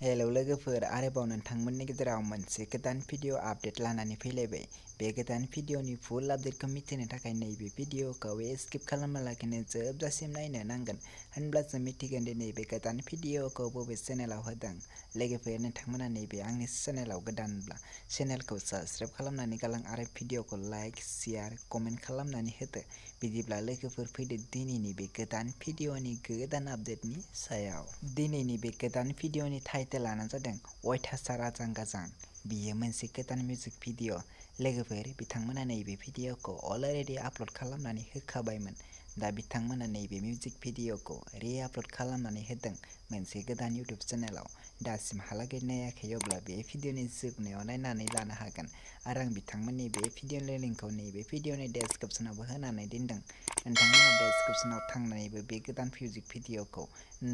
Hello लोगोफोर, आरोबाव नोंथांमोननि गेजेराव मोनसे गोदान भिडिअ आपडेट लानानै फैलायबाय। बे गोदान भिडिअनि फुल आपडेटखौ मिथिनो थाखाय नैबे भिडिअखौ स्किप खालामालाखैनो जोबजासिम नायनो नांगोन, होनब्लासो मिथिगोन दि नैबे गोदान भिडिअखौ बबे चेनेलाव होदों। लोगोफोर, नोंथांमोना नैबे आंनि चेनेलाव गोदानब्ला चेनेलखौ साबस्क्राइब खालामनानै गालां आरो भिडिअखौ लाइक, शेयार, कमेन्ट खालामनानै होदो। बिदिब्ला लोगोफोर, फैदो दिनैनि बे गोदान भिडिअनि गोदान आपडेटनि सायाव। दिनैनि बे गोदान भिडिअनि टाइटेलानो जादों अयथासार आजां गाजां। बियो मोनसे गोदान मिउजिक भिडिअ। लोगोफोर, बिथांमोना नैबे भिडिअखौ अलरेडि आपल'ड खालामनानै होखाबायमोन। दा बिथांमोना नैबे मिउजिक भिडिअखौ रि-आपल'ड खालामनानै होदों मोनसे गोदान इउटुब चेनेलाव। दासिमहालागै नायाखै अब्ला बे भिडिअनि जोबनायाव नायनानै लानो हागोन, आरो आं बिथांमोननि बे भिडिअनि लिंकखौ नैबे भिडिअनि डेसक्रिपसनावबो होनानै दोनदों। नोंथांमोना डेसक्रिपसनाव थांनानैबो बे गोदान मिउजिक भिडिअखौ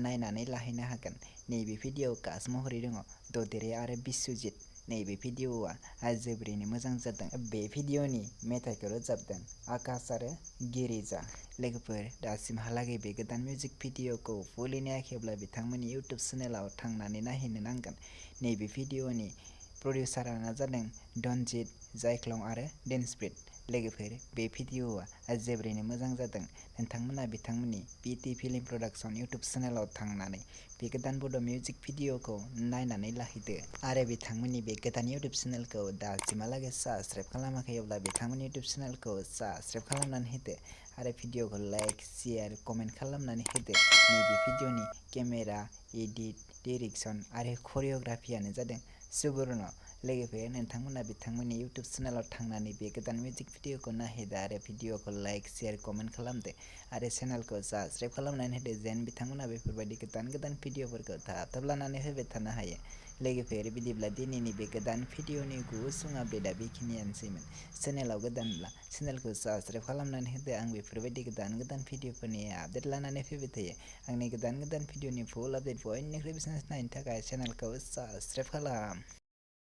नायनानै लाहैनो हागोन। नैबे भिडिअआव कास्ट महरै दङ ददेरे आरो बिस्वजित। नैबे भिडिअआ जोबोरैनो मोजां जादों। बे भिडिअनि मेथाइखौ रोजाबदों आकाश आरो गिरिजा। लोगोफोर, दासिमहालागै बे गोदान मिउजिक भिडिअखौ फुलि नायाखैब्ला बिथांमोननि इउटुब चेनेलाव थांनानै नायहैनो नांगोन। नैबे भिडिअनि प्रडिउसारानो जादों धनजित, जायख्लं आरो डेन्सप्रिट। लोगोफोर, बे भिडिअआ जोबोरैनो मोजां जादों। नोंथांमोना बिथांमोननि पिटि फिल्म प्रडाक्सन इउटुब चेनेलाव थांनानै बे गोदान बड' मिउजिक भिडिअखौ नायनानै लाहैदो, आरो बिथांमोननि बे गोदान इउटुब चेनेलखौ दासिमहालागै साबस्क्राइब खालामाखै अब्ला बिथांमोननि इउटुब चेनेलखौ साबस्क्राइब खालामनानै होदो, आरो भिडिअखौ लाइक, शेयार, कमेन्ट खालामनानै होदो। नैबे भिडिअनि केमेरा, एडिट, डिरेक्सन आरो करिय'ग्राफियानो जादों सुबर्न। लोगोफोर, नोंथांमोना बिथांमोननि इउटुब चेनेलाव थांनानै बे गोदान मिउजिक भिडिअखौ नायहैदो, आरो भिडिअखौ लाइक, शेयार, कमेन्ट खालामदो, आरो चेनेलखौ साबस्क्राइब खालामनानै होदो, जेन बिथांमोना बेफोरबायदि गोदान भिडिअफोरखौ थाब लानानै होबाय थानो हायो। लोगोफोर, बिदिब्ला दिनैनि बे गोदान भिडिअनि गुसुं आपडेटआ बेखिनियानोसैमोन। चेनेलाव गोदानब्ला चेनेलखौ साबस्क्राइब खालामनानै होदो। आं बेफोरबायदि गोदान भिडिअफोरनि आपडेट लानानै फैबाय थायो। आंनि गोदान भिडिअनि फुल आपडेट बयनिख्रुइबो बांसिन नायनो थाखाय चेनेलखौ साबस्क्राइब खालाम।